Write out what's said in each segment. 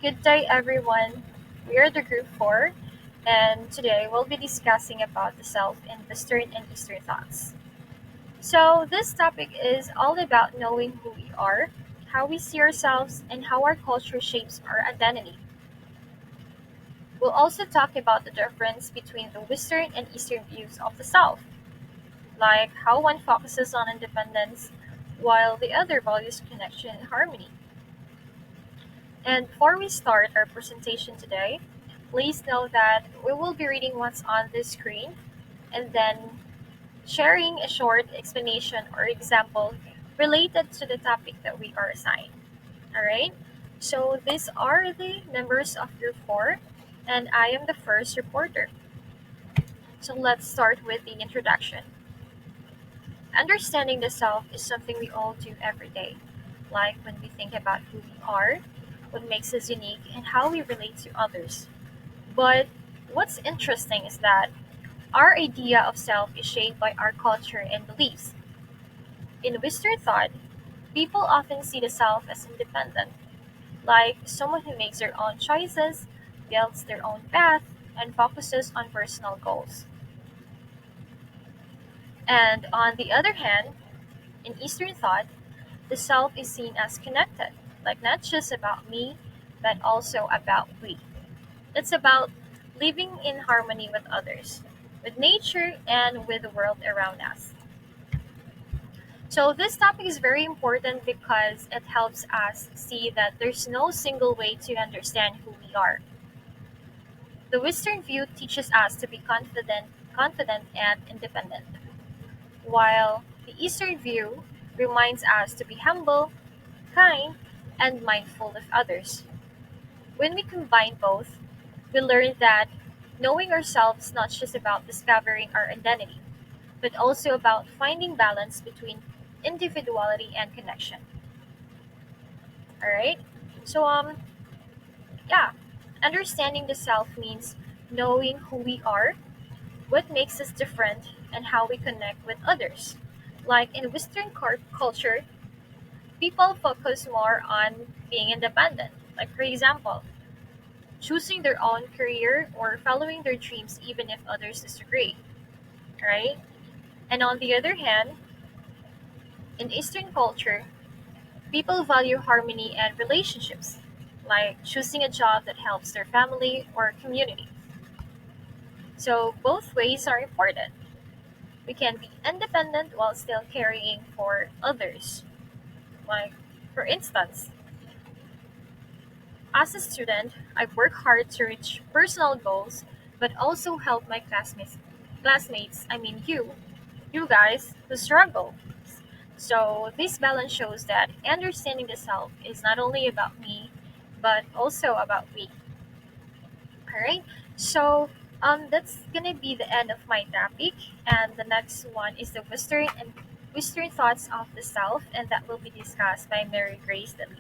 Good day, everyone. We are the Group 4, and today we'll be discussing about the self in Western and Eastern thoughts. So, this topic is all about knowing who we are, how we see ourselves, and how our culture shapes our identity. We'll also talk about the difference between the Western and Eastern views of the self, like how one focuses on independence while the other values connection and harmony. And before we start our presentation today, please know that we will be reading what's on the screen and then sharing a short explanation or example related to the topic that we are assigned. Alright? So these are the members of Group 4, and I am the first reporter. So let's start with the introduction. Understanding the self is something we all do every day, like when we think about who we are, what makes us unique, and how we relate to others. But what's interesting is that our idea of self is shaped by our culture and beliefs. In Western thought, people often see the self as independent, like someone who makes their own choices, builds their own path, and focuses on personal goals. And on the other hand, in Eastern thought, the self is seen as connected, like not just about me, but also about we. It's about living in harmony with others, with nature, and with the world around us. So, this topic is very important because it helps us see that there's no single way to understand who we are. The Western view teaches us to be confident and independent, while the Eastern view reminds us to be humble, kind, and mindful of others. When we combine both, we learn that knowing ourselves is not just about discovering our identity, but also about finding balance between individuality and connection. All right? So yeah, understanding the self means knowing who we are, what makes us different, and how we connect with others. Like in Western culture, people focus more on being independent. Like for example, choosing their own career or following their dreams even if others disagree, right? And on the other hand, in Eastern culture, people value harmony and relationships, like choosing a job that helps their family or community. So both ways are important. We can be independent while still caring for others. Like, for instance, as a student, I work hard to reach personal goals, but also help my you guys, who struggle. So this balance shows that understanding the self is not only about me, but also about we. All right. So that's gonna be the end of my topic, and the next one is the Western thoughts of the self, and that will be discussed by Mary Grace Daly.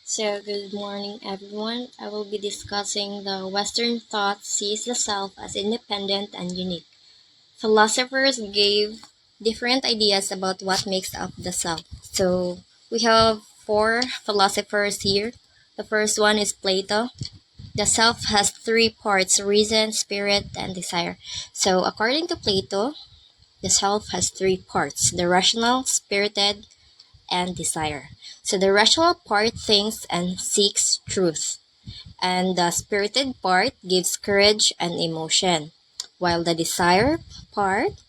So, good morning, everyone. I will be discussing the Western thought sees the self as independent and unique. Philosophers gave different ideas about what makes up the self. So, we have four philosophers here. The first one is Plato. The self has three parts: reason, spirit, and desire. So, according to Plato, the self has three parts: the rational, spirited, and desire. So the rational part thinks and seeks truth, and the spirited part gives courage and emotion, while the desire part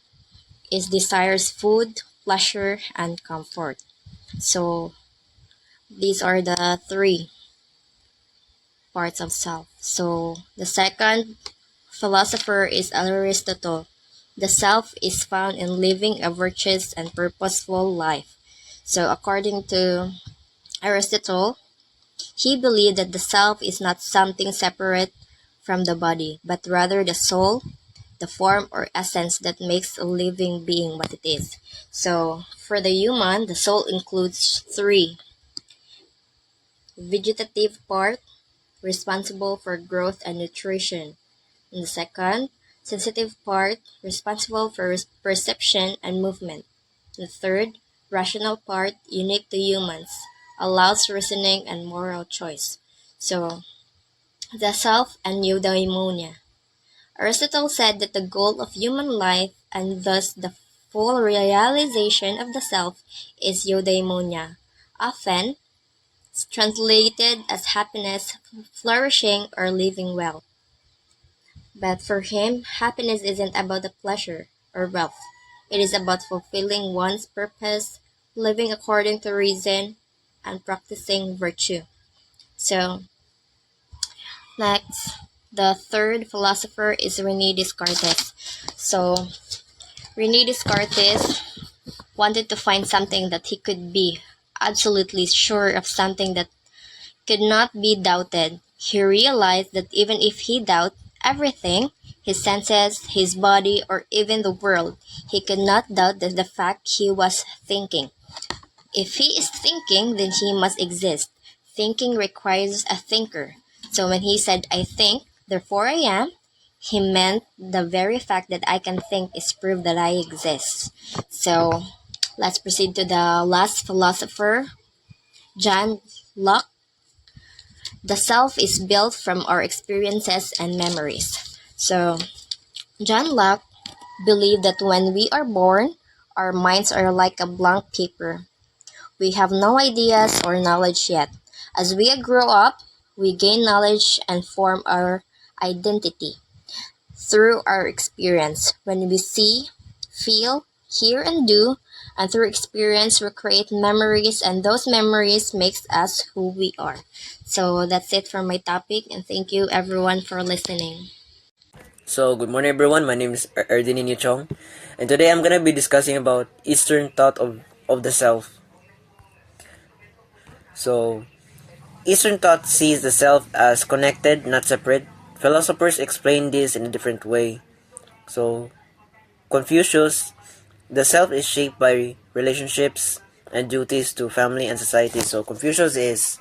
is desires food, pleasure, and comfort. So these are the three parts of self. So the second philosopher is Aristotle. The self is found in living a virtuous and purposeful life. So according to Aristotle, he believed that the self is not something separate from the body, but rather the soul, the form or essence that makes a living being what it is. So, for the human, the soul includes three: vegetative part, responsible for growth and nutrition; and the second, sensitive part, responsible for perception and movement; and the third, rational part, unique to humans, allows reasoning and moral choice. So, the self and eudaimonia. Aristotle said that the goal of human life, and thus the full realization of the self, is eudaimonia, often translated as happiness, flourishing, or living well. But for him, happiness isn't about the pleasure or wealth. It is about fulfilling one's purpose, living according to reason, and practicing virtue. So, next, the third philosopher is Rene Descartes. So, Rene Descartes wanted to find something that he could be absolutely sure of, something that could not be doubted. He realized that even if he doubted everything, his senses, his body, or even the world, he could not doubt the fact he was thinking. If he is thinking, then he must exist. Thinking requires a thinker. So when he said, I think, therefore I am, he meant the very fact that I can think is proof that I exist. So let's proceed to the last philosopher, John Locke. The self is built from our experiences and memories. So John Locke believed that when we are born, our minds are like a blank paper. We have no ideas or knowledge yet. As we grow up, we gain knowledge and form our identity through our experience. When we see, feel, hear, and do, and through experience, we create memories, and those memories makes us who we are. So that's it for my topic, and thank you everyone for listening. So, good morning everyone. My name is Erdini Chong, and today I'm gonna be discussing about Eastern thought of the self. So, Eastern thought sees the self as connected, not separate. Philosophers explain this in a different way. So, Confucius, the self is shaped by relationships and duties to family and society. So, Confucius is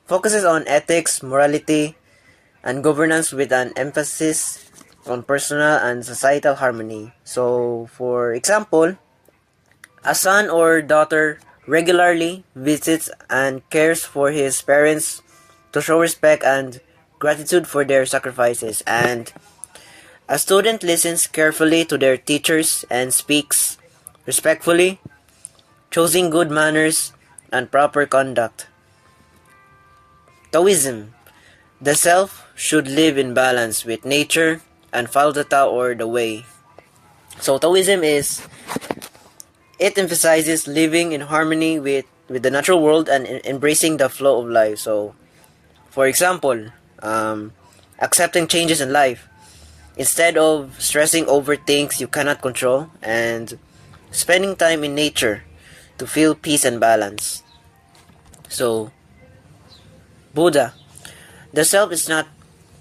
focuses on ethics, morality, and governance with an emphasis on personal and societal harmony. So, for example, a son or daughter regularly visits and cares for his parents to show respect and gratitude for their sacrifices, and a student listens carefully to their teachers and speaks respectfully, choosing good manners and proper conduct. Taoism. The self should live in balance with nature and follow the Tao or the way. So Taoism is it emphasizes living in harmony with the natural world and embracing the flow of life. So, for example, accepting changes in life instead of stressing over things you cannot control, and spending time in nature to feel peace and balance. So, Buddha, the self is not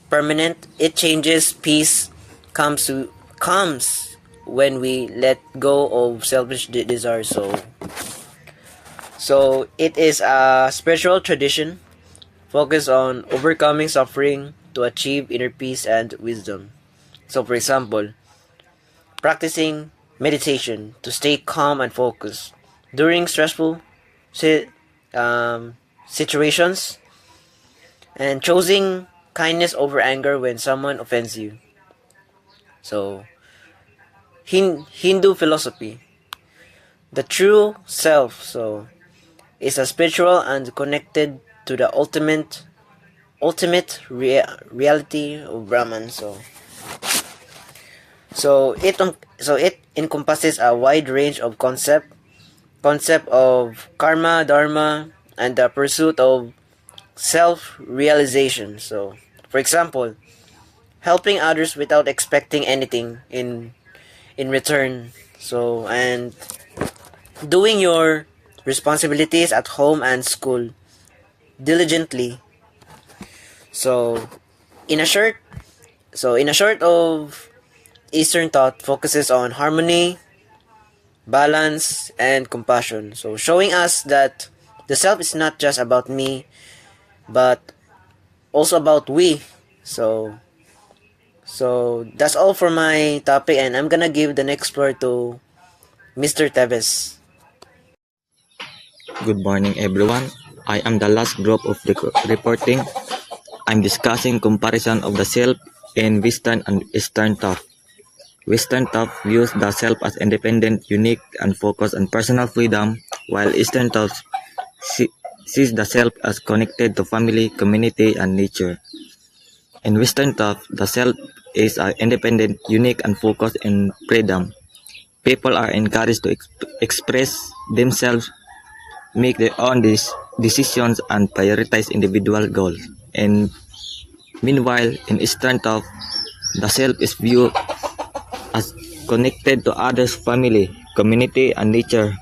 permanent. It changes. Peace comes when we let go of selfish desires. So it is a spiritual tradition focused on overcoming suffering to achieve inner peace and wisdom. So, for example, practicing meditation to stay calm and focused during stressful si- situations, and choosing kindness over anger when someone offends you. So, Hindu philosophy, the true self, is a spiritual and connected to the ultimate reality of Brahman. So it encompasses a wide range of concept of karma, dharma, and the pursuit of self-realization. So, for example, helping others without expecting anything in return. So, and doing your responsibilities at home and school diligently. So, in a short, in a short of Eastern thought focuses on harmony, balance, and compassion. So, showing us that the self is not just about me, but also about we. So, that's all for my topic, and I'm gonna give the next floor to Mr. Teves. Good morning, everyone. I am the last group of reporting. I'm discussing comparison of the self in Western and Eastern thought. Western thought views the self as independent, unique, and focused on personal freedom, while Eastern thought sees the self as connected to family, community, and nature. In Western thought, the self is independent, unique, and focused in freedom. People are encouraged to express themselves, make their own decisions, and prioritize individual goals. And meanwhile, in Eastern thought, the self is viewed as connected to others, family, community, and nature.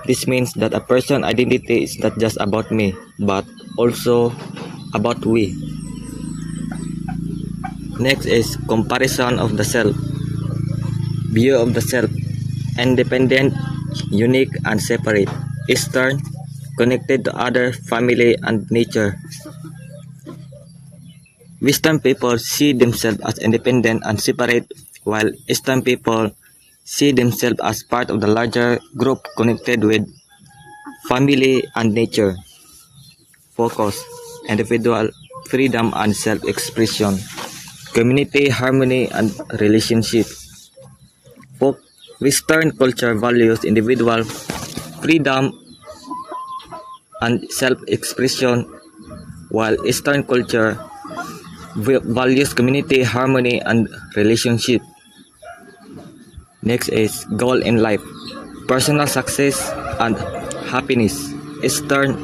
This means that a person's identity is not just about me, but also about we. Next is comparison of the self. View of the self. Independent, unique, and separate. Eastern, connected to other, family, and nature. Western people see themselves as independent and separate, while Eastern people see themselves as part of the larger group connected with family and nature. Focus, individual freedom and self-expression, community harmony and relationship. Western culture values individual freedom and self-expression, while Eastern culture values community harmony and relationship. Next is goal in life, personal success and happiness. Eastern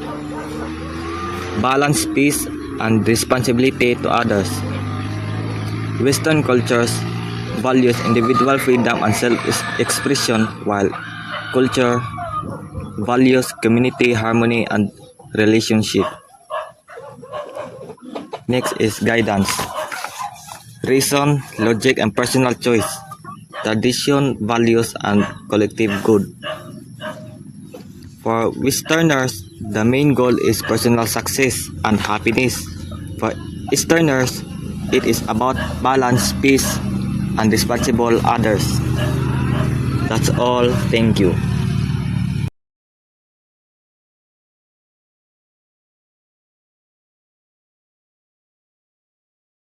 balance peace and responsibility to others. Western cultures values individual freedom and self-expression, while culture values community harmony and relationship. Next is guidance, reason, logic, and personal choice. Tradition, values, and collective good. For Westerners, the main goal is personal success and happiness. For Easterners, it is about balance, peace, and responsible others. That's all. Thank you.